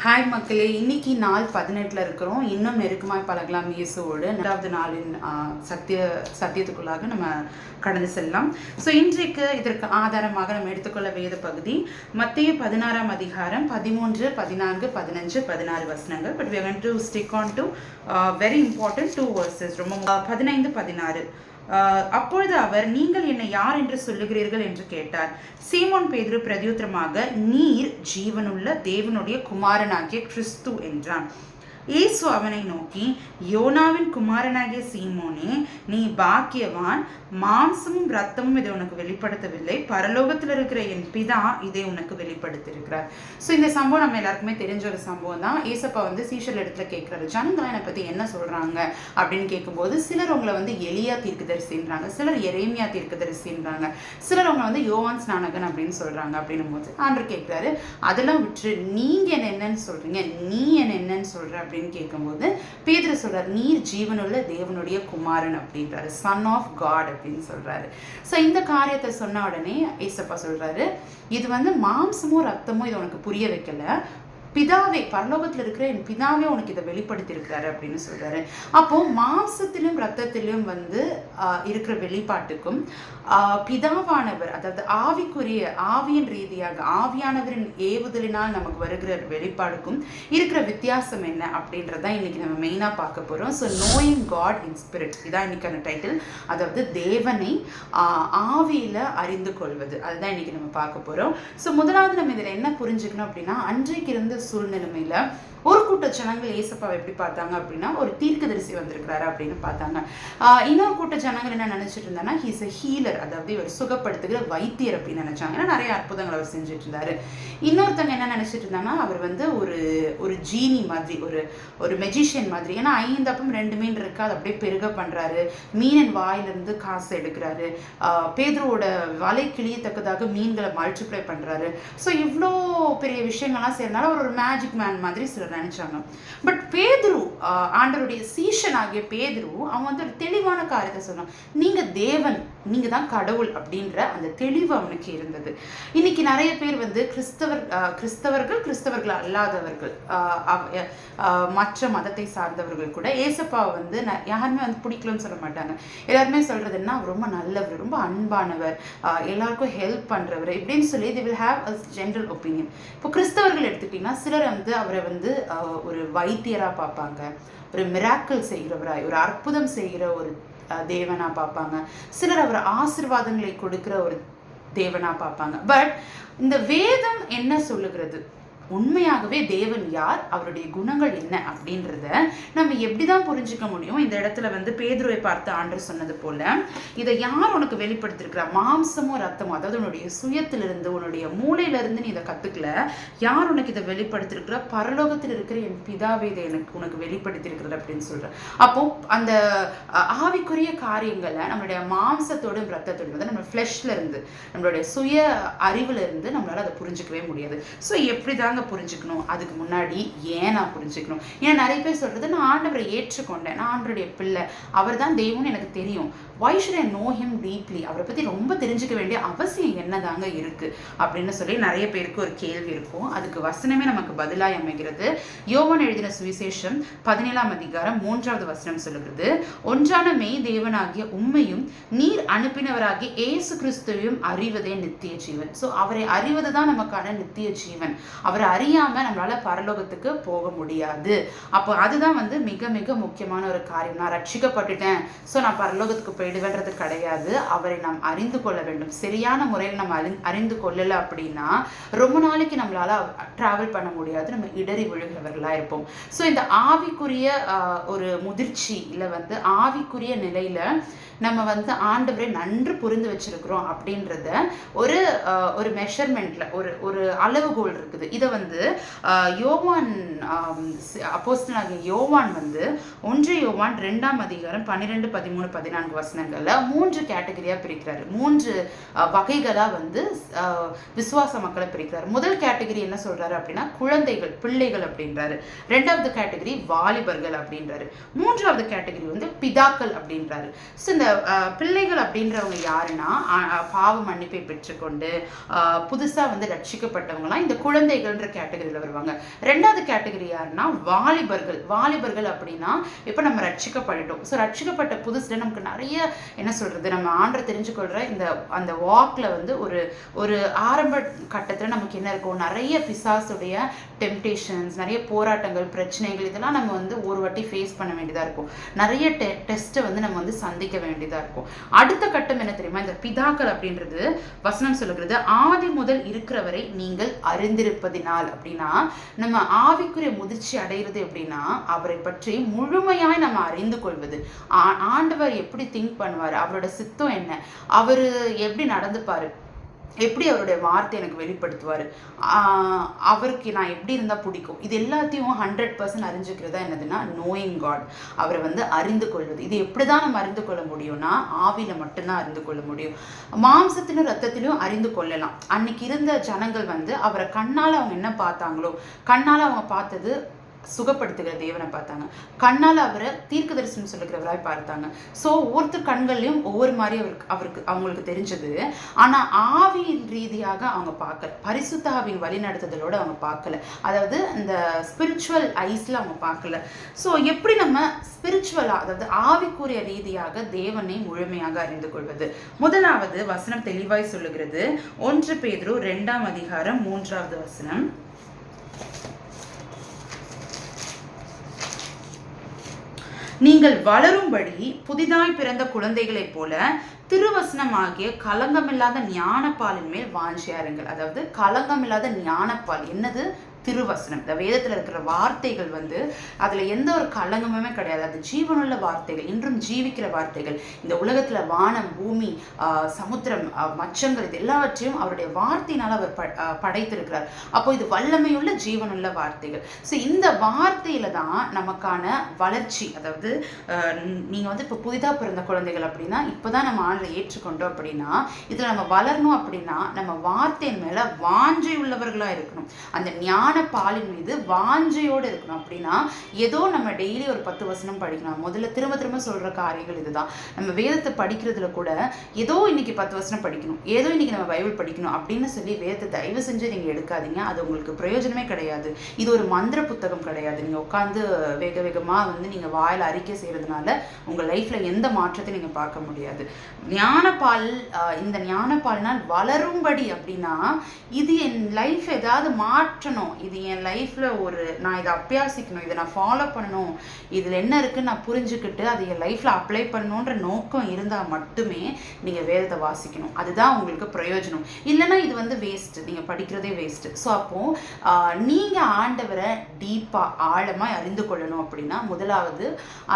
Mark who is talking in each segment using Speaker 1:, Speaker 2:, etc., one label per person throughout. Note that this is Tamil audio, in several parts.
Speaker 1: ஹாய் மக்களே, இன்னைக்கு நாள் 18 இருக்கிறோம். இன்னும் நெருக்கமாய் பழகலாம் இயேசுவோடு. 2வது நாளின் சத்தியத்துக்குள்ளாக நம்ம கடந்து செல்லலாம். ஸோ இன்றைக்கு இதற்கு ஆதாரமாக நம்ம எடுத்துக்கொள்ள வேத பகுதி மத்தேயு 16ஆம் அதிகாரம் 13, 14, 15, 16 வசனங்கள். But we are going to stick on to very important 2 verses. ரொம்ப 15, 16. அப்பொழுது அவர், நீங்கள் என்னை யார் என்று சொல்லுகிறீர்கள் என்று கேட்டார். சீமோன் பேதுரு பிரதியுத்தரமாக, நீர் ஜீவனுள்ள தேவனுடைய குமாரனாகிய கிறிஸ்து என்றான். இயேசு அவனை நோக்கி, யோனாவின் குமாரனாகிய சீமோனே, நீ பாக்கியவான், மாம்சமும் இரத்தமும் இதை உனக்கு வெளிப்படுத்தவில்லை, பரலோகத்தில் இருக்கிற என் பிதா இதை உனக்கு வெளிப்படுத்தியிருக்கிறார். ஸோ இந்த சம்பவம் நம்ம எல்லாருக்குமே தெரிஞ்ச ஒரு சம்பவம் தான். ஏசப்பா சீஷர் இடத்துல கேட்குறாரு, ஜனங்கள் என்னை பற்றி என்ன சொல்கிறாங்க அப்படின்னு கேட்கும்போது, சிலர் உங்களை எலியா தீர்க்கதரிசின்றாங்க, சிலர் எரேமியா தீர்க்கதரிசின்றாங்க, சிலர் உங்களை யோவான் ஸ்நானகன் அப்படின்னு சொல்கிறாங்க. அப்படின்னும் போது ஆண்டவர் கேட்குறாரு, அதெல்லாம் விட்டு நீங்கள் என்ன என்னன்னு சொல்கிறீங்க, நீ என்ன என்னன்னு சொல்கிற அப்படின்னு கேட்கும்போது பேதுரு சொல்றாரு, நீர் ஜீவனுள்ள தேவனுடைய குமாரன் அப்படின்றாரு, சன் ஆஃப் காட் அப்படின்னு சொல்றாரு. ஸோ இந்த காரியத்தை சொன்ன உடனே ஏசப்பா சொல்றாரு, இது மாம்சமும் ரத்தமும் இது உனக்கு புரிய வைக்கல, பிதாவே, பரலோகத்தில் இருக்கிற என் பிதாவே உனக்கு இதை வெளிப்படுத்தி இருக்கிறாரு அப்படின்னு சொல்றாரு. அப்போ மாம்சத்திலும் ரத்தத்திலும் இருக்கிற வெளிப்பாட்டுக்கும் பிதாவானவர், அதாவது ஆவியின் ரீதியாக ஆவியானவரின் ஏவுதலினால் நமக்கு வருகிற வெளிப்பாடுக்கும் இருக்கிற வித்தியாசம் என்ன அப்படின்றதான் இன்னைக்கு நம்ம மெயினா பார்க்க போறோம். So knowing God in spirit, இதான் இன்னைக்கான டைட்டில். அதாவது தேவனை ஆவியில அறிந்து கொள்வது, அதுதான் இன்னைக்கு நம்ம பார்க்க போறோம். ஸோ முதலாவது நம்ம இதில் என்ன புரிஞ்சுக்கணும் அப்படின்னா, அன்றைக்கு இருந்த சூழ்நிலைமையில ஒரு கூட்ட ஜனங்கள் ஏசப்பாவை எப்படி பார்த்தாங்க அப்படின்னா, ஒரு தீர்க்கதரிசி வந்திருக்கிறாரு அப்படின்னு பார்த்தாங்க. இன்னொரு கூட்ட ஜனங்கள் என்ன நினைச்சிட்டு இருந்தாங்கன்னா, ஹீஸ் எ ஹீலர், அதாவது இவர் சுகப்படுத்துகிற வைத்தியர் அப்படின்னு நினைச்சாங்க. ஏன்னா நிறைய அற்புதங்கள் அவர் செஞ்சுட்டு இருந்தாரு. இன்னொருத்தவங்க என்ன நினைச்சிட்டு இருந்தாங்கன்னா, அவர் ஒரு ஜீனி மாதிரி, ஒரு மெஜிஷியன் மாதிரி. ஏன்னா 5 அப்பம் 2 மீன் இருக்கு, அது அப்படியே பெருக பண்றாரு, மீனின் வாயிலிருந்து காசு எடுக்கிறாரு, பேதுருவோட வலை கிளியத்தக்கதாக மீன்களை மல்டிப்ளை பண்றாரு. ஸோ இவ்வளோ பெரிய விஷயங்கள்லாம் செய்யறதுனால ஒரு மேஜிக் மேன் மாதிரி சிலர் நினைச்சாங்க. பட் பேதுரு, ஆண்டவருடைய சீஷன் ஆகிய பேதுரு, அவன் ஒரு தெளிவான காரியத்தை சொன்னான், நீங்க தேவன், நீங்க தான் கடவுள் அப்படின்ற அந்த தெளிவு அவனுக்கு இருந்தது. இன்னைக்கு நிறைய பேர் கிறிஸ்தவர்கள் அல்லாதவர்கள், மற்ற மதத்தை சார்ந்தவர்கள் கூட ஏசப்பாவை யாருமே பிடிக்கலன்னு சொல்ல மாட்டாங்க. எல்லாருமே சொல்றது என்ன, ரொம்ப நல்லவர், ரொம்ப அன்பானவர், எல்லாருக்கும் ஹெல்ப் பண்றவர் இப்படின்னு சொல்லி they will have a general opinion. இப்போ கிறிஸ்தவர்கள் எடுத்துக்கிட்டீங்கன்னா, சிலர் அவரை ஒரு வைத்தியரா பார்ப்பாங்க, ஒரு மிராக்கிள் செய்கிறவராய், ஒரு அற்புதம் செய்கிற ஒரு தேவனா பார்ப்பாங்க. சிலர் அவர் ஆசீர்வாதங்களை கொடுக்கிற ஒரு தேவனா பார்ப்பாங்க. பட் இந்த வேதம் என்ன சொல்லுகிறது, உண்மையாகவே தேவன் யார், அவருடைய குணங்கள் என்ன அப்படின்றத நம்ம எப்படிதான் புரிஞ்சுக்க முடியும்? இந்த இடத்துல பேதுருவை பார்த்து ஆண்டவர் சொன்னது போல, இதை யார் உனக்கு வெளிப்படுத்திருக்கிறா, மாம்சமும் ரத்தமும், அதாவது உன்னுடைய சுயத்திலிருந்து, உன்னுடைய மூளையிலிருந்து நீ இதை கத்துக்கல, யார் உனக்கு இதை வெளிப்படுத்திருக்கிறா, பரலோகத்தில் இருக்கிற என் பிதாவே இதை உனக்கு வெளிப்படுத்திருக்கிறது அப்படின்னு சொல்ற. அப்போ அந்த ஆவிக்குரிய காரியங்களை நம்மளுடைய மாம்சத்தோடும் ரத்தத்தோடும், நம்ம ஃபிளஷ்ல இருந்து, நம்மளுடைய சுய அறிவுல இருந்து நம்மளால அதை புரிஞ்சுக்கவே முடியாது. ஸோ எப்படிதான் புரிஞ்சுக்கணும்? அதுக்கு முன்னாடி ஏன் நான் புரிஞ்சுக்கணும்? ஏன்னா நிறைய பேர் சொல்றது, நான் ஆண்டவரை ஏற்றுக்கொண்டேன், நான் ஆண்டவருடைய பிள்ளை, அவர் தான் தெய்வம்னு எனக்கு தெரியும், why should I know him deeply, அவரை பத்தி ரொம்ப தெரிஞ்சுக்க வேண்டிய அவசியம் என்னதாங்க இருக்கு அப்படின்னு சொல்லி நிறைய பேருக்கு ஒரு கேள்வி இருக்கும். அதுக்கு வசனமே நமக்கு பதிலாய் அமைகிறது. யோவான் எழுதின சுவிசேஷம் 17ஆம் அதிகாரம் 3வது வசனம் சொல்லுகிறது, ஒன்றான மெய் தேவனாகிய உம்மையும் நீர் அனுப்பினவராகிய இயேசு கிறிஸ்துவையும் அறிவதே நித்திய ஜீவன். ஸோ அவரை அறிவதுதான் நமக்கான நித்திய ஜீவன். அவரை அறியாம நம்மளால பரலோகத்துக்கு போக முடியாது. அப்போ அதுதான் மிக மிக முக்கியமான ஒரு காரியம். நான் ரட்சிக்கப்பட்டுட்டேன், ஸோ நான் பரலோகத்துக்கு போயிடுவேன்றது கிடையாது. அவரை நாம் அறிந்து கொள்ள வேண்டும். சரியான முறையில் நம்ம அறிந்து கொள்ளல அப்படின்னா ரொம்ப நாளைக்கு நம்மளால டிராவல் பண்ண முடியாது, நம்ம இடறி விழுகிறவர்களா இருப்போம். ஸோ இந்த ஆவிக்குரிய ஒரு முதிர்ச்சி இல்ல ஆவிக்குரிய நிலையில நம்ம ஆண்டவரை நன்று புரிந்து வச்சிருக்கிறோம் அப்படின்றத ஒரு மெஷர்மெண்ட்ல ஒரு அளவுகோல் இருக்குது. இதை யோவான் அப்போஸ்தலனாகிய யோவான் 1 யோவான் 2ஆம் அதிகாரம் 12, 13, 14 வசனங்கள்ல 3 கேட்டகரியா பிரிக்கிறாரு. 3 வகைகளா விசுவாச மக்களை பிரிக்கிறாரு. முதல் கேட்டகரி என்ன சொல்றாரு அப்படின்னா, குழந்தைகள், பிள்ளைகள் அப்படின்றாரு. 2வது கேட்டகரி வாலிபர்கள் அப்படின்றாரு. 3வது கேட்டகரி பிதாக்கள் அப்படின்றாரு. ஸோ இந்த பிள்ளைகள் அப்படின்றவங்க யாருன்னா, பாவ மன்னிப்பை பெற்றுக்கொண்டு புதுசா ரட்சிக்கப்பட்டவங்களாம் இந்த குழந்தைகள் இளைஞர்கள்ன்ற கேட்டகரியில் வருவாங்க. ரெண்டாவது கேட்டகரி யாருன்னா வாலிபர்கள். வாலிபர்கள் அப்படின்னா இப்போ நம்ம ரட்சிக்கப்பட்டுட்டோம். ஸோ ரட்சிக்கப்பட்ட புதுசுல நமக்கு நிறைய என்ன சொல்றது, நம்ம ஆண்டரை தெரிஞ்சுக்கொள்ற அந்த வாக்ல வந்து ஒரு ஆரம்ப கட்டத்தில் நமக்கு என்ன இருக்கும், நிறைய பிசாசுடைய டெம்டேஷன்ஸ், நிறைய போராட்டங்கள், பிரச்சனைகள், இதெல்லாம் நம்ம வந்து ஒரு வாட்டி ஃபேஸ் பண்ண வேண்டியதாக இருக்கும். நிறைய டெஸ்ட்டை வந்து நம்ம வந்து சந்திக்க வேண்டியதாக இருக்கும். அடுத்த கட்டம் என்ன தெரியுமா, இந்த பிதாக்கள் அப்படின்றது வசனம் சொல்லுகிறது ஆதி முதல் இருக்கிறவரை நீங்கள் அறிந்திருப்பதினால். அப்படின்னா நம்ம ஆவிக்குரிய முதிர்ச்சி அடைகிறது அப்படின்னா அவரை பற்றி முழுமையாய் நம்ம அறிந்து கொள்வது. ஆண்டவர் எப்படி திங்க் பண்ணுவார், அவரோட சித்தம் என்ன, அவர் எப்படி நடந்துப்பாரு, எப்படி அவருடைய வார்த்தை எனக்கு வெளிப்படுத்துவார், அவருக்கு நான் எப்படி இருந்தால் பிடிக்கும், இது எல்லாத்தையும் 100% அறிஞ்சுக்கிறதா என்னதுன்னா நோயிங் காட், அவரை வந்து அறிந்து கொள்வது. இது எப்படி தான் நம்ம அறிந்து கொள்ள முடியும்னா ஆவியில் மட்டும்தான் அறிந்து கொள்ள முடியும். மாம்சத்திலும் ரத்தத்திலும் அறிந்து கொள்ளலாம். அன்னைக்கு இருந்த ஜனங்கள் வந்து அவரை கண்ணால் அவங்க என்ன பார்த்தாங்களோ, கண்ணால் அவங்க பார்த்தது சுகப்படுத்துகிற தேவனை பார்த்தாங்க, கண்ணால் அவரை தீர்க்க தரிசனம் சொல்லுகிறவராய் பார்த்தாங்க. ஸோ ஒவ்வொருத்தர் கண்கள்லையும் ஒவ்வொரு மாதிரி அவங்களுக்கு தெரிஞ்சது. ஆனால் ஆவியின் ரீதியாக அவங்க பார்க்கல, பரிசுத்த ஆவியின் வழி நடத்துதலோடு அவங்க பார்க்கல, அதாவது இந்த ஸ்பிரிச்சுவல் ஐஸில் அவங்க பார்க்கல. ஸோ எப்படி நம்ம ஸ்பிரிச்சுவலாக, அதாவது ஆவிக்குரிய ரீதியாக தேவனை முழுமையாக அறிந்து கொள்வது? முதலாவது வசனம் தெளிவாய் சொல்லுகிறது. 1 பேதுரு 2ஆம் அதிகாரம் 3ஆவது வசனம். நீங்கள் வளரும்படி புதிதாய் பிறந்த குழந்தைகளைப் போல திருவசனமாகிய களங்கமில்லாத ஞானப்பாலின் மேல் வாஞ்சியாருங்கள். அதாவது களங்கமில்லாத ஞானப்பால் என்னது? திருவசனம். இந்த வேதத்தில் இருக்கிற வார்த்தைகள் வந்து அதில் எந்த ஒரு களங்கமுமே கிடையாது. அது ஜீவனுள்ள வார்த்தைகள், இன்றும் ஜீவிக்கிற வார்த்தைகள். இந்த உலகத்தில் வானம், பூமி, சமுத்திரம், மச்சங்கள், இது எல்லாவற்றையும் அவருடைய வார்த்தையினால் அவர் படைத்திருக்கிறார். அப்போ இது வல்லமையுள்ள ஜீவனுள்ள வார்த்தைகள். ஸோ இந்த வார்த்தையில தான் நமக்கான வளர்ச்சி, அதாவது நீங்கள் வந்து இப்போ புதிதாக பிறந்த குழந்தைகள் அப்படின்னா இப்போதான் நம்ம ஆண்டை ஏற்றுக்கொண்டோம் அப்படின்னா இதில் நம்ம வளரணும் அப்படின்னா நம்ம வார்த்தையின் மேலே வாஞ்சை உள்ளவர்களாக இருக்கணும். அந்த ஞான பாலின் மீது வாஞ்சையோடு இருக்கணும். அப்படின்னா ஏதோ நம்ம டெய்லி ஒரு 10 வசனம் படிக்கணும். முதல்ல திரும்ப திரும்ப சொல்ற காரியங்கள் இதுதான். நம்ம வேதத்தை படிக்கிறதுல கூட ஏதோ இன்னைக்கு 10 வசனம் படிக்கணும், ஏதோ இன்னைக்கு நம்ம பைபிள் படிக்கணும் அப்படின்னு சொல்லி வேதத்தை தயவு செஞ்சு நீங்க எடுக்காதீங்க. அது உங்களுக்கு பிரயோஜனமே கிடையாது. இது ஒரு மந்திர புத்தகம் கிடையாது. நீங்க உட்காந்து வேக வேகமா வந்து நீங்க வாயில அறிக்கை செய்யறதுனால உங்க லைஃப்ல எந்த மாற்றத்தை நீங்க பார்க்க முடியாது. ஞானப்பால், இந்த ஞானப்பாலினால் வளரும்படி அப்படின்னா இது என் லைஃப் ஏதாவது மாற்றணும், இது என் லைஃப்ல நான் இதை அபியாசிக்கணும், இதை நான் ஃபாலோ பண்ணணும், இதில் என்ன இருக்குன்னு நான் புரிஞ்சுக்கிட்டு அதை என் லைஃப்ல அப்ளை பண்ணணுன்ற நோக்கம் இருந்தால் மட்டுமே நீங்க வேதத்தை வாசிக்கணும். அதுதான் உங்களுக்கு பிரயோஜனம். இல்லைன்னா இது வந்து வேஸ்ட், நீங்க படிக்கிறதே வேஸ்ட். ஸோ அப்போ நீங்க ஆண்டவரை டீப்பா ஆழமாய் அறிந்து கொள்ளணும் அப்படின்னா முதலாவது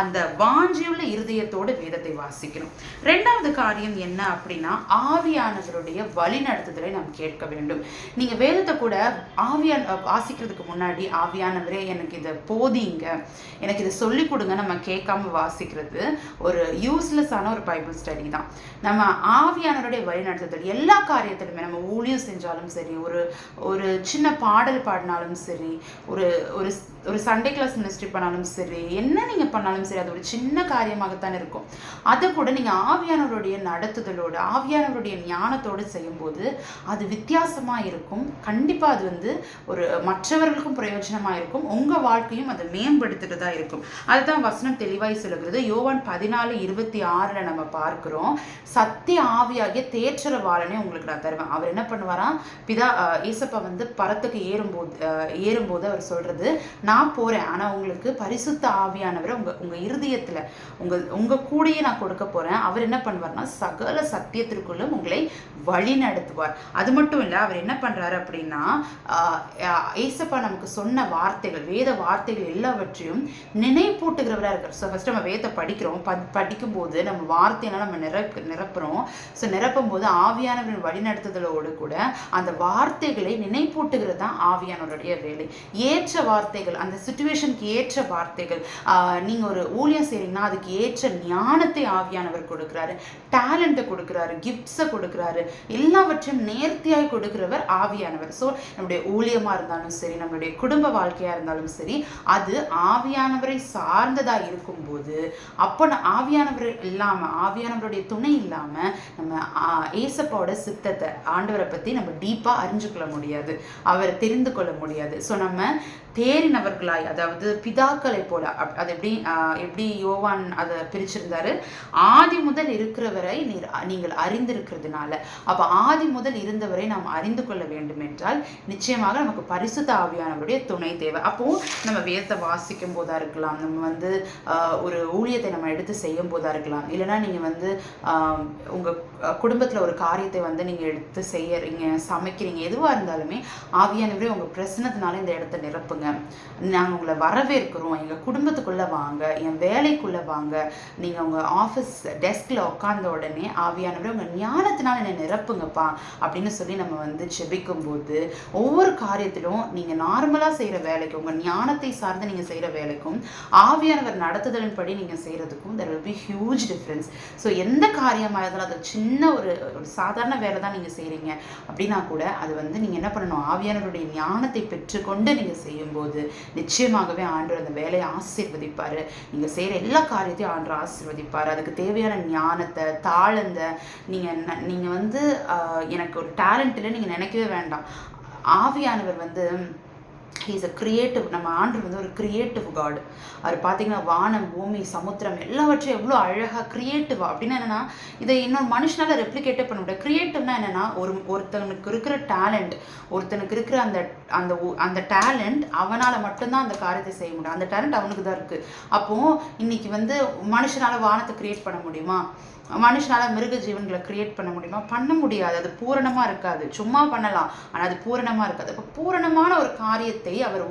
Speaker 1: அந்த வாஞ்சியுள்ள இருதயத்தோடு வேதத்தை வாசிக்கணும். ரெண்டாவது காரியம் என்ன அப்படின்னா ஆவியானவருடைய வழி நடத்துதலை நாம் கேட்க வேண்டும். நீங்க வேதத்தை கூட வாசிக்கிறதுக்கு முன்னாடி ஆவியானவரே எனக்கு இதை போதிங்க, எனக்கு இதை சொல்லி கொடுங்க நம்ம கேட்காம வாசிக்கிறது ஒரு யூஸ்லெஸ்ஸான ஒரு பைபிள் ஸ்டடி தான். நம்ம ஆவியானவருடைய வழி நடத்துதல் எல்லா காரியத்திலுமே, நம்ம ஊழியம் செஞ்சாலும் சரி, ஒரு சின்ன பாடல் பாடினாலும் சரி, ஒரு சண்டே கிளாஸ் மினிஸ்ட்ரி பண்ணாலும் சரி, என்ன நீங்க பண்ணாலும் சரி, அது ஒரு சின்ன காரியமாகத்தான் இருக்கும். அதை கூட நீங்க ஆவியானவருடைய நடத்துதலோடு ஆவியானவருடைய ஞானத்தோடு செய்யும்போது அது வித்தியாசமா இருக்கும். கண்டிப்பா அது வந்து ஒரு மற்றவர்களுக்கும் பிரயோஜனமா இருக்கும், உங்க வாழ்க்கையும் அதை மேம்படுத்துறதா இருக்கும். அதுதான் வசனம் தெளிவாய் சொல்லுகிறது. யோவான் 14:26 நம்ம பார்க்கிறோம். சத்திய ஆவியாகிய தேற்றரவாளனே உங்களுக்கு நான் தருவேன். அவர் என்ன பண்ணுவாராம், பிதா ஏசப்பா வந்து பரத்துக்கு ஏறும்போது அவர் சொல்றது, நான் போறேன், ஆனா உங்களுக்கு பரிசுத்த ஆவியானவரை உங்க இருதயத்துல உங்க கூடயே நான் கொடுக்க போறேன். அவர் என்ன பண்ணுவார்னா சகல சத்தியத்திற்குள்ளும் உங்களை வழி நடத்துவார். அது மட்டும் இல்ல, அவர் என்ன பண்றாரு அப்படின்னா ஏசப்பா நமக்கு சொன்ன வார்த்தைகள், வேத வார்த்தைகள் எல்லாவற்றையும் நினைப்பூட்டுகிறவரா இருக்கார். ஸோ ஃபர்ஸ்ட் நம்ம வேதத்தை படிக்கிறோம், படிக்கும்போது நம்ம வார்த்தையினால நம்ம நிரப்புறோம். ஸோ நிரப்பும் போது ஆவியானவரின் வழிநடத்துதலோடு கூட அந்த வார்த்தைகளை நினைப்பூட்டுகிறது தான் ஆவியானவருடைய வேலை. ஏற்ற வார்த்தைகள், அந்த சிச்சுவேஷனுக்கு ஏற்ற வார்த்தைகள். நீங்க ஒரு ஊழியம் செய்றீங்கன்னா அதுக்கு ஏற்ற ஞானத்தை ஆவியானவர் கொடுக்கிறாரு, டேலண்ட்டை கொடுக்கிறாரு, கிஃப்ட்ஸை கொடுக்கிறாரு, எல்லாவற்றையும் நேர்த்தியாய் கொடுக்கிறவர் ஆவியானவர். ஸோ நம்முடைய ஊழியமா இருந்தாலும் இருந்தாலும் சரி, நம்மளுடைய குடும்ப வாழ்க்கையாக இருந்தாலும் சரி, அது ஆவியானவரை சார்ந்ததாக இருக்கும்போது அப்போ ஆவியானவர் இல்லாமல், ஆவியானவருடைய துணை இல்லாமல் நம்ம ஏசப்பாவோட சித்தத்தை, ஆண்டவரை பற்றி நம்ம டீப்பாக அறிஞ்சுக்கொள்ள முடியாது, அவரை தெரிந்து கொள்ள முடியாது. ஸோ நம்ம தேறினவர்களாய், அதாவது பிதாக்களை போல, அது எப்படி யோவான் அதை பிரிச்சிருந்தாரு, ஆதி முதல் இருக்கிறவரை நீங்கள் அறிந்திருக்கிறதுனால. அப்போ ஆதி முதல் இருந்தவரை நாம் அறிந்து கொள்ள வேண்டும் என்றால் நிச்சயமாக நமக்கு பரிசுத்த ஆவியானவருடைய துணை தேவை. அப்போ நம்ம வேதத்தை வாசிக்கும் போதா இருக்கலாம், நம்ம ஒரு ஊழியத்தை நம்ம எடுத்து செய்யும் போதா இருக்கலாம், இல்லைன்னா நீங்கள் உங்கள் குடும்பத்தில் ஒரு காரியத்தை நீங்கள் எடுத்து செய்யறீங்க, சமைக்கிறீங்க, எதுவாக இருந்தாலுமே ஆவியானவரே உங்கள் பிரசனத்தினால இந்த இடத்த நிரப்புங்க, நாங்கள் உங்களை வரவேற்கிறோம், எங்கள் குடும்பத்துக்குள்ளே வாங்க, என் வேலைக்குள்ளே வாங்க, நீங்கள் உங்கள் ஆஃபீஸ் டெஸ்கில் உட்கார்ந்த உடனே ஆவியானவரே உங்கள் ஞானத்தினால என்னை நிரப்புங்கப்பா அப்படின்னு சொல்லி நம்ம ஜெபிக்கும் போது ஒவ்வொரு காரியத்திலும் நீங்கள் நார்மலாக செய்கிற வேலைக்கும், உங்கள் ஞானத்தை சார்ந்து நீங்கள் செய்கிற வேலைக்கும், ஆவியானவர் நடத்துதலின் படி நீங்கள் செய்கிறதுக்கும் there will be huge difference. So எந்த காரியமாக இருந்தாலும், அது சின்ன ஒரு சாதாரண வேலை தான் நீங்கள் செய்கிறீங்க அப்படின்னா கூட அது நீங்கள் என்ன பண்ணணும், ஆவியானவருடைய ஞானத்தை பெற்றுக்கொண்டு நீங்கள் செய்யும்போது நிச்சயமாகவே ஆண்டவர் அந்த வேலையை ஆசீர்வதிப்பார். நீங்கள் செய்கிற எல்லா காரியத்தையும் ஆண்டவர் ஆசீர்வதிப்பார். அதுக்கு தேவையான ஞானத்தை, தாளந்தை நீங்கள் எனக்கு ஒரு டேலண்ட் இல்லை நீங்கள் நினைக்கவே வேண்டாம். ஆவியானவர் ஹீஸ் அ கிரியேட்டிவ், நம்ம ஆண்டவர் ஒரு கிரியேட்டிவ் காட். அவர் பார்த்தீங்கன்னா வானம், பூமி, சமுத்திரம் எல்லாவற்றையும் எவ்வளோ அழகாக கிரியேட்டிவா, அப்படின்னா என்னென்னா இதை இன்னொரு மனுஷனால் ரெப்ளிகேட்டே பண்ண முடியாது. கிரியேட்டிவ்னா என்னென்னா ஒருத்தனுக்கு இருக்கிற டேலண்ட், ஒருத்தனுக்கு இருக்கிற அந்த டேலண்ட் அவனால் மட்டும்தான் அந்த காரியத்தை செய்ய முடியும். அந்த டேலண்ட் அவனுக்கு தான் இருக்குது. அப்போது இன்னைக்கு மனுஷனால் வானத்தை கிரியேட் பண்ண முடியுமா? மனுஷனால் மிருக ஜீவன்களை கிரியேட் பண்ண முடியுமா? பண்ண முடியாது. அது பூரணமாக இருக்காது. சும்மா பண்ணலாம், ஆனால் அது பூரணமாக இருக்காது. அப்போ பூரணமான ஒரு காரியத்தை அவர்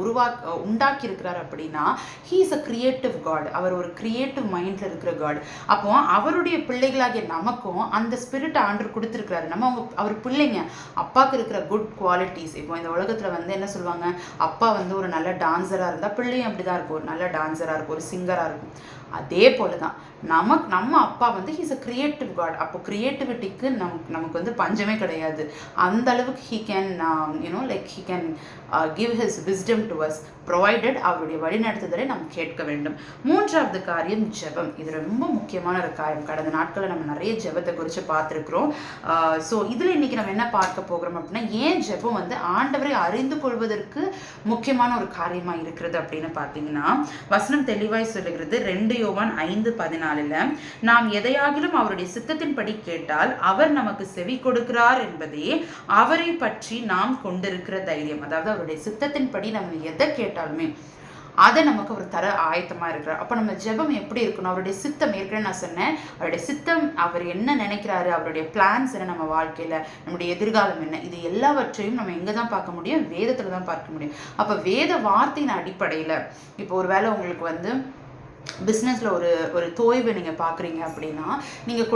Speaker 1: உண்டாக்கி இருக்கிறார் அப்படின்னா he is a creative god. அவர் ஒரு கிரியேட்டிவ் மைண்டில் இருக்கிற காட். அப்போ அவருடைய பிள்ளைகளாகிய நமக்கும் அந்த ஸ்பிரிட் ஆண்டவர் கொடுத்துருக்கிறாரு. நம்ம அவர் பிள்ளைங்க, அப்பாவுக்கு இருக்கிற குட் குவாலிட்டிஸ். இப்போ இந்த உலகத்தில் என்ன சொல்லுவாங்க, அப்பா ஒரு நல்ல டான்ஸராக இருந்தால் பிள்ளையும் அப்படி தான் இருக்கும், ஒரு நல்ல டான்ஸராக இருக்கும், ஒரு சிங்கராக இருக்கும். அதே போல தான் நம்ம அப்பா ஹீஸ் அ கிரியேட்டிவ் காட். அப்போ கிரியேட்டிவிட்டிக்கு நமக்கு பஞ்சமே கிடையாது. அந்த அளவுக்கு he can he can give his wisdom to us provided அவருடைய வழிநடத்துதலை நம்ம கேட்க வேண்டும். மூன்றாவது காரியம் ஜெபம். இது ரொம்ப முக்கியமான ஒரு காரியம். கடந்த நாட்களில் நம்ம நிறைய ஜெபத்தை குறித்து பார்த்துருக்குறோம். ஸோ இதில் இன்னைக்கு நம்ம என்ன பார்க்க போகிறோம் அப்படின்னா, ஏன் ஜெபம் ஆண்டவரை அறிந்து கொள்வதற்கு முக்கியமான ஒரு காரியமாக இருக்கிறது அப்படின்னு பார்த்தீங்கன்னா, வசனம் தெளிவாய் சொல்லுகிறது. 2 யோவான் 5:14 நாம் எதையாகிலும் அவருடைய சித்தத்தின்படி கேட்டால் அவர் நமக்கு செவி கொடுக்கிறார் என்பதே அவரை பற்றி நாம் கொண்டிருக்கிற தைரியம். அதாவது அவருடைய சித்தத்தின்படி நம்ம எதை கேட்டாலுமே அதை நமக்கு அவர் தர ஆயத்தமாக இருக்கிறார். அப்போ நம்ம ஜெபம் எப்படி இருக்கணும்? அவருடைய சித்தம், ஏற்கனவே நான் சொன்னேன், அவருடைய சித்தம், அவர் என்ன நினைக்கிறாரு, அவருடைய பிளான்ஸ் என்ன, நம்ம வாழ்க்கையில் நம்முடைய எதிர்காலம் என்ன, இது எல்லாவற்றையும் நம்ம எங்கே தான் பார்க்க முடியும்? வேதத்தில் தான் பார்க்க முடியும். அப்போ வேத வார்த்தையின் அடிப்படையில் இப்போ ஒரு வேளை உங்களுக்கு பிஸ்னஸில் ஒரு தோய்வு நீங்கள் பார்க்குறீங்க அப்படின்னா நீங்கள்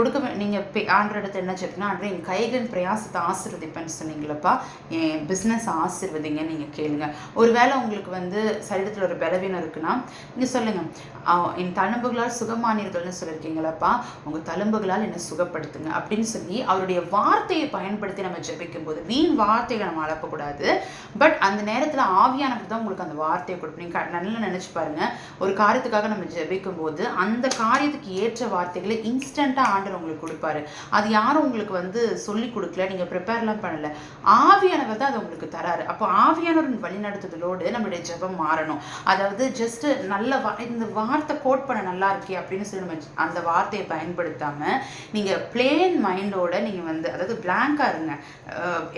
Speaker 1: ஆண்டவரிடத்தை என்ன சொல்லுங்கன்னா, ஆண்டவரே என் கைகளின் பிரயாசத்தை ஆசீர்வதிப்பேன்னு சொன்னீங்களப்பா, என் பிஸ்னஸ் ஆசீர்வதிங்கன்னு நீங்கள் கேளுங்க. ஒரு வேளை உங்களுக்கு சரீரத்தில் ஒரு பலவீனம் இருக்குன்னா நீங்கள் சொல்லுங்கள், என் தழும்புகளால் சுகமானீர்கள்னு சொல்லியிருக்கீங்களப்பா, உங்கள் தழும்புகளால் என்னை சுகப்படுத்துங்க அப்படின்னு சொல்லி அவருடைய வார்த்தையை பயன்படுத்தி நம்ம ஜெபிக்கும் போது, வீண் வார்த்தைகளை நம்ம அழப்பக்கூடாது. பட் அந்த நேரத்தில் ஆவியானவர் தான் உங்களுக்கு அந்த வார்த்தையை கொடுப்போம். நீங்கள் நல்லா நினச்சி பாருங்கள், ஒரு காரியத்துக்காக நம்ம ஜெபிக்கும் போது அந்த காரியத்துக்கு ஏற்ற வார்த்தைகளை இன்ஸ்டண்ட்டாக ஆண்டவர் உங்களுக்கு கொடுப்பாரு. அது யாரும் உங்களுக்கு சொல்லி கொடுக்கல, நீங்கள் ப்ரிப்பேர்லாம் பண்ணல, ஆவியானவர் தான் அதை உங்களுக்கு தராரு. அப்போ ஆவியானவரின் வழிநடத்துதலோடு நம்மளுடைய ஜெபம் மாறணும். அதாவது ஜஸ்ட் நல்ல இந்த வார்த்தை கோட் பண்ண நல்லா இருக்கே அப்படின்னு சொல்லி நம்ம அந்த வார்த்தையை பயன்படுத்தாமல் நீங்கள் பிளேன் மைண்டோட நீங்கள் அதாவது பிளாங்காக இருங்க,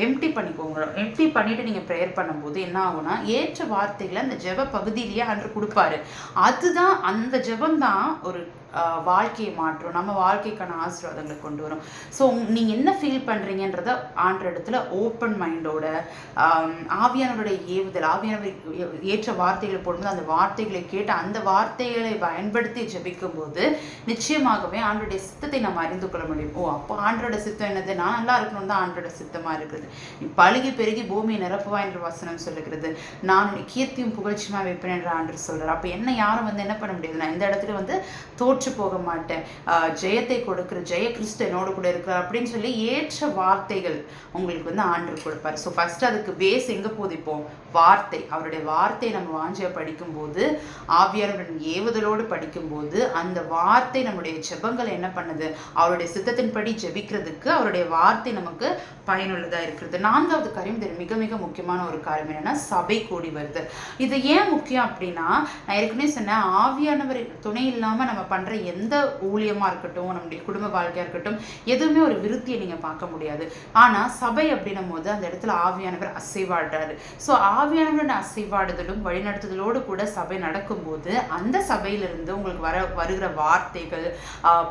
Speaker 1: எம்டி பண்ணிக்கோங்க. எம்டி பண்ணிட்டு நீங்கள் ப்ரேயர் பண்ணும்போது என்ன ஆகும்னா, ஏற்ற வார்த்தைகளை அந்த ஜெப பகுதியிலேயே ஆண்டவர் கொடுப்பாரு. அதுதான் அந்த ஜெபம் தான் ஒரு வாழ்க்கையை மாற்றும், நம்ம வாழ்க்கைக்கான ஆசீர்வாதங்களை கொண்டு வரும். ஸோ நீங்கள் என்ன ஃபீல் பண்ணுறீங்கன்றத ஆண்டவர் இடத்துல ஓப்பன் மைண்டோட ஆவியானவருடைய ஏவுதல், ஆவியானவர் ஏற்ற வார்த்தைகளை போடும்போது அந்த வார்த்தைகளை கேட்டு அந்த வார்த்தைகளை பயன்படுத்தி ஜெபிக்கும் போது நிச்சயமாகவே ஆண்டருடைய சித்தத்தை நம்ம அறிந்து கொள்ள முடியும். அப்போ ஆண்டரோட சித்தம் என்னது? நான் நல்லா இருக்கணும் தான் ஆண்டரோட சித்தமாக இருக்குது. நீ பழுகி பெருகி பூமியை நிரப்புவா என்ற வசனம் சொல்லுகிறது. நான் கீர்த்தியும் புகழ்ச்சியுமா வைப்பேன் என்று ஆண்டவர் சொல்கிறார். அப்போ என்ன யாரும் என்ன பண்ண முடியாது, நான் இந்த இடத்துல வந்து தோற்று போக மாட்டேன், ஜெயத்தை கொடுக்குற ஜெய கிறிஸ்து என்னோட கூட இருக்கிறார் அப்படின்னு சொல்லி ஏற்ற வார்த்தைகள் உங்களுக்கு வந்து ஆண்டவர் கொடுப்பார். ஸோ ஃபர்ஸ்ட் அதுக்கு பேஸ் எங்கே போதிப்போம்? வார்த்தை. அவருடைய வார்த்தை நம்ம வாஞ்சியா படிக்கும்போது, ஆவியானவரின் ஏவுதலோடு படிக்கும்போது, அந்த வார்த்தை நம்முடைய ஜெபங்களை என்ன பண்ணுது? அவருடைய சித்தத்தின்படி ஜெபிக்கிறதுக்கு அவருடைய வார்த்தை நமக்கு பயனுள்ளதா இருக்கிறது. 4வது காரியம், இது மிக மிக முக்கியமான ஒரு காரியம் என்னன்னா, சபை கூடி வருது. இது ஏன் முக்கியம் அப்படின்னா, நான் ஏற்கனவே சொன்னேன், ஆவியானவர் துணை இல்லாம நம்ம பண்ற எந்த ஊழியமா இருக்கட்டும், நம்முடைய குடும்ப வாழ்க்கையா இருக்கட்டும், எதுவுமே ஒரு விருத்தியை நீங்க பார்க்க முடியாது. ஆனா சபை அப்படின்னும் போது அந்த இடத்துல ஆவியானவர் அசைவாடுறாரு. ஸோ ஆவியானவரோட அசைவாடுதலும் வழிநடத்துதலோடு கூட சபை நடக்கும்போது, அந்த சபையிலிருந்து உங்களுக்கு வருகிற வார்த்தைகள்,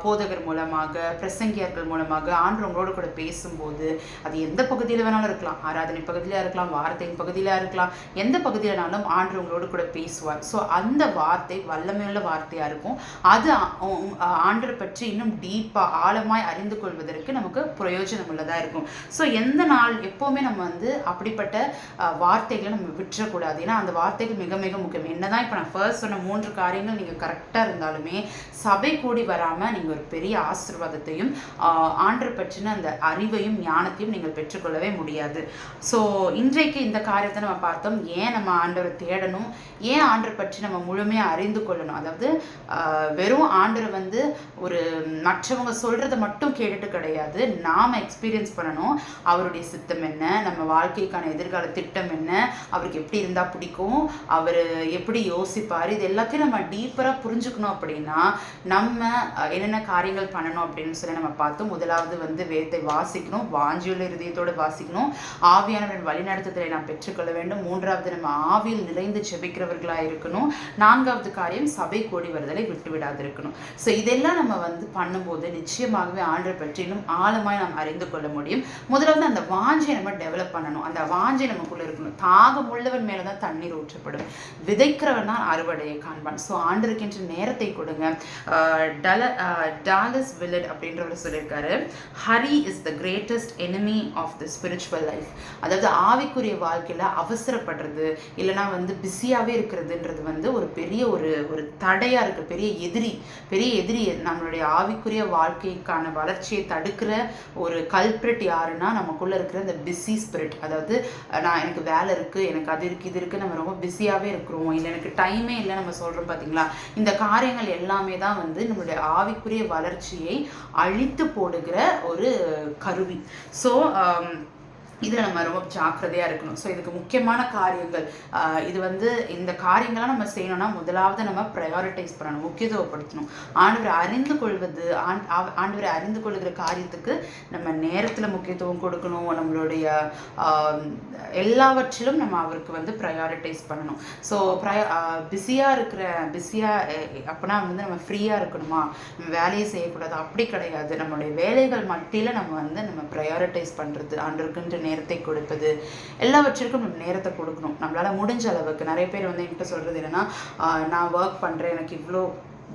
Speaker 1: போதகர் மூலமாக, பிரசங்கியர்கள் மூலமாக ஆண்டவர் உங்களோட கூட பேசும்போது, அது எந்த பகுதியில் வேணாலும் இருக்கலாம், ஆராதனை பகுதியில இருக்கலாம், வார்த்தையின் பகுதியில இருக்கலாம், எந்த பகுதியிலனாலும் ஆண்டவர் உங்களோட கூட பேசுவார். ஸோ அந்த வார்த்தை வல்லமையுள்ள வார்த்தையா இருக்கும். அது ஆண்டரை பற்றி இன்னும் டீப்பா ஆழமாய் அறிந்து கொள்வதற்கு நமக்கு பிரயோஜனம் உள்ளதா இருக்கும். ஸோ எந்த நாள் எப்பவுமே நம்ம வந்து அப்படிப்பட்ட வார்த்தைகளை நம்ம விட்டுறக்கூடாது. ஏன்னா அந்த வார்த்தைகள் மிக மிக முக்கியம். என்னதான் இப்போ நான் ஃபர்ஸ்ட் சொன்ன 3 காரியங்கள் நீங்க கரெக்டா இருந்தாலுமே, சபை கூடி வராம நீங்க ஒரு பெரிய ஆசீர்வாதத்தையும் ஆண்டரை பற்றின அந்த அறிவையும் ஞானத்தையும் நீங்கள் பெற்றுக்கொள்ளவே முடியாது. ஸோ இன்றைக்கு இந்த காரியத்தை நம்ம பார்த்தோம். ஏன் நம்ம ஆண்டவரை தேடணும், ஏன் ஆண்டரை பற்றி நம்ம முழுமையாக அறிந்து கொள்ளணும். அதாவது வெறும் ஆண்டரை வந்து ஒரு மற்றவங்க சொல்றதை மட்டும் கேட்டுட்டு கிடையாது, நாம எக்ஸ்பீரியன்ஸ் பண்ணணும். அவருடைய சித்தம் என்ன, நம்ம வாழ்க்கைக்கான எதிர்கால திட்டம் என்ன, அவருக்கு எப்படி இருந்தா பிடிக்கும், அவர் எப்படி யோசிப்பார், இது எல்லாத்தையும் நம்ம டீப்பரா புரிஞ்சுக்கணும். அப்படின்னா நம்ம என்னென்ன காரியங்கள் பண்ணணும் அப்படின்னு சொல்லி நம்ம பார்த்தோம். முதலாவது வந்து வேதத்தை வாசிக்கணும், வாஞ்சியுள்ள இருதயத்தோடு வாசிக்கணும், ஆவியானவரின் வழிநடத்துதலை நாம் பெற்றுக்கொள்ள வேண்டும். 3வது நம்ம ஆவியில் நிறைந்து ஜெபிக்கிறவர்களா இருக்கணும். 4வது காரியம் சபை கூடி வருதலை விட்டுவிடாது இருக்கணும். ஸோ இதெல்லாம் நம்ம வந்து பண்ணும்போது நிச்சயமாகவே ஆண்டரை பற்றி இன்னும் ஆழமாய் நாம் அறிந்து கொள்ள முடியும். முதலாவது அந்த வாஞ்சை நம்ம டெவலப் பண்ணணும். அந்த வாஞ்சை நமக்குள்ள இருக்கணும். தாகம் உள்ளவன் மேலதான் தண்ணீர் ஊற்றப்படும், விதைக்கிறவன் தான் அறுவடையை காண்பான். ஸோ ஆண்டருக்கென்று நேரத்தை கொடுங்க. டாலஸ் வில்லட் அப்படின்றவர் சொல்லியிருக்காரு, hurry is the greatest enemy of the spiritual life. அதாவது ஆவிக்குரிய வாழ்க்கையில அவசரப்படுறது இல்லைன்னா வந்து பிஸியாவே இருக்கிறதுன்றது வந்து ஒரு பெரிய ஒரு தடையா இருக்கு, பெரிய எதிரி நம்மளுடைய ஆவிக்குரிய வாழ்க்கைக்கான வளர்ச்சியை தடுக்கிற ஒரு கல்பிரிட் யாருன்னா நமக்குள்ள இருக்கிற இந்த பிஸி ஸ்பிரிட். அதாவது எனக்கு வேலை இருக்கு, எனக்கு அது இருக்கு, இது இருக்கு, நம்ம ரொம்ப பிஸியாவே இருக்கிறோம், இல்லை எனக்கு டைமே இல்லை நம்ம சொல்றோம் பார்த்தீங்களா. இந்த காரியங்கள் எல்லாமே தான் வந்து நம்மளுடைய ஆவிக்குரிய வளர்ச்சியை அழித்து போடுகிற ஒரு கருவி. ஸோ இதில் நம்ம ரொம்ப ஜாக்கிரதையாக இருக்கணும். ஸோ இதுக்கு முக்கியமான காரியங்கள் இது வந்து இந்த காரியங்கள்லாம் நம்ம செய்யணும்னா முதலாவது நம்ம ப்ரையாரிட்டைஸ் பண்ணணும், முக்கியத்துவப்படுத்தணும். ஆண்டவரை அறிந்து கொள்வது, ஆண்டவரை அறிந்து கொள்கிற காரியத்துக்கு நம்ம நேரத்தில் முக்கியத்துவம் கொடுக்கணும். நம்மளுடைய எல்லாவற்றிலும் நம்ம அவருக்கு வந்து ப்ரையாரிட்டைஸ் பண்ணணும். ஸோ பிஸியாக அப்படின்னா வந்து நம்ம ஃப்ரீயாக இருக்கணுமா, நம்ம வேலையை செய்யக்கூடாது, அப்படி கிடையாது. நம்மளுடைய வேலைகள் மட்டியில் நம்ம ப்ரையாரிட்டைஸ் பண்ணுறது, ஆண்டவருக்குன்ற நேரத்தை கொடுப்பது, எல்லாவற்றிற்கும் நம்ம நேரத்தை கொடுக்கணும். நம்மளால முடிஞ்ச அளவுக்கு. நிறைய பேர் வந்து என்கிட்ட சொல்றது என்னன்னா, நான் ஒர்க் பண்றேன், எனக்கு இவ்வளோ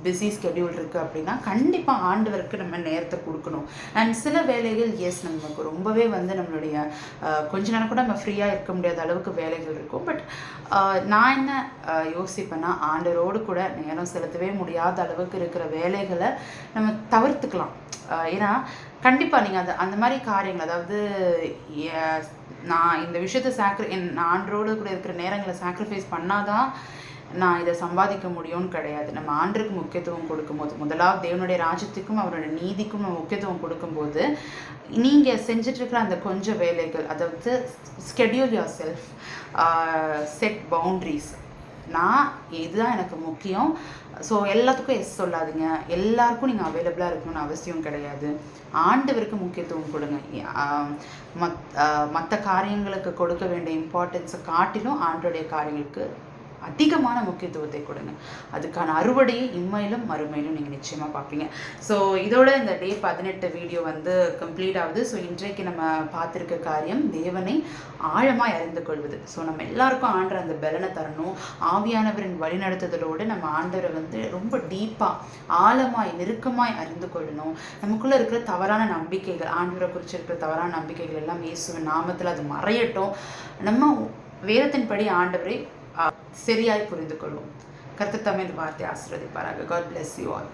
Speaker 1: பிஸி ஸ்கெடியூல் இருக்குது அப்படின்னா கண்டிப்பாக ஆண்டவருக்கு நம்ம நேரத்தை கொடுக்கணும். அண்ட் சில வேலைகள் நமக்கு ரொம்பவே வந்து நம்மளுடைய கொஞ்ச நேரம் கூட நம்ம ஃப்ரீயாக இருக்க முடியாத அளவுக்கு வேலைகள் இருக்கும். பட் நான் என்ன யோசிப்பேன்னா, ஆண்டவரோடு கூட நேரம் செலுத்தவே முடியாத அளவுக்கு இருக்கிற வேலைகளை நம்ம தவிர்த்துக்கலாம். ஏன்னா கண்டிப்பாக நீங்கள் அந்த மாதிரி காரியங்கள், அதாவது நான் இந்த விஷயத்தை நான் ஆண்டரோடு கூட இருக்கிற நேரங்களை சாக்ரிஃபைஸ் பண்ணாதான் நான் இதை சம்பாதிக்க முடியும்னு கிடையாது. நம்ம ஆண்டருக்கு முக்கியத்துவம் கொடுக்கும்போது, முதலாவது தேவனுடைய ராஜ்யத்துக்கும் அவரோட நீதிக்கும் நம்ம முக்கியத்துவம் கொடுக்கும்போது, நீங்கள் செஞ்சிட்ருக்கிற அந்த கொஞ்சம் வேலைகள், அதாவது schedule your self, set boundaries. நான் இதுதான் எனக்கு முக்கியம். ஸோ எல்லாத்துக்கும் எஸ் சொல்லாதீங்க, எல்லாருக்கும் நீங்கள் அவைலபிளாக இருக்கணும்னு அவசியம் கிடையாது. ஆண்டவருக்கு முக்கியத்துவம் கொடுங்க. மற்ற காரியங்களுக்கு கொடுக்க வேண்டிய இம்பார்ட்டன்ஸை காட்டிலும் ஆண்டோடைய காரியங்களுக்கு அதிகமான முக்கியத்துவத்தை கொடுங்க. அதுக்கான அறுவடையை இம்மையிலும் மறுமையிலும் நீங்கள் நிச்சயமாக பார்ப்பீங்க. ஸோ இதோட இந்த டே 18 வீடியோ வந்து கம்ப்ளீட் ஆகுது. ஸோ இன்றைக்கு நம்ம பார்த்துருக்க காரியம் தேவனை ஆழமாய் அறிந்து கொள்வது. ஸோ நம்ம எல்லாருக்கும் ஆண்டவர் அந்த பலனை தரணும். ஆவியானவரின் வழிநடத்துதலோடு நம்ம ஆண்டவரை வந்து ரொம்ப டீப்பாக ஆழமாய் நெருக்கமாய் அறிந்து கொள்ளணும். நமக்குள்ளே இருக்கிற தவறான நம்பிக்கைகள், ஆண்டவரை குறித்து இருக்கிற தவறான நம்பிக்கைகள் எல்லாம் இயேசுவின் நாமத்தில் அது மறையட்டும். நம்ம வேதத்தின்படி ஆண்டவரை சரியாய் புரிந்து கொள்வோம். கர்த்தர் தாமே இந்த வார்த்தை ஆசீர்வதிப்பாராக. God bless you all.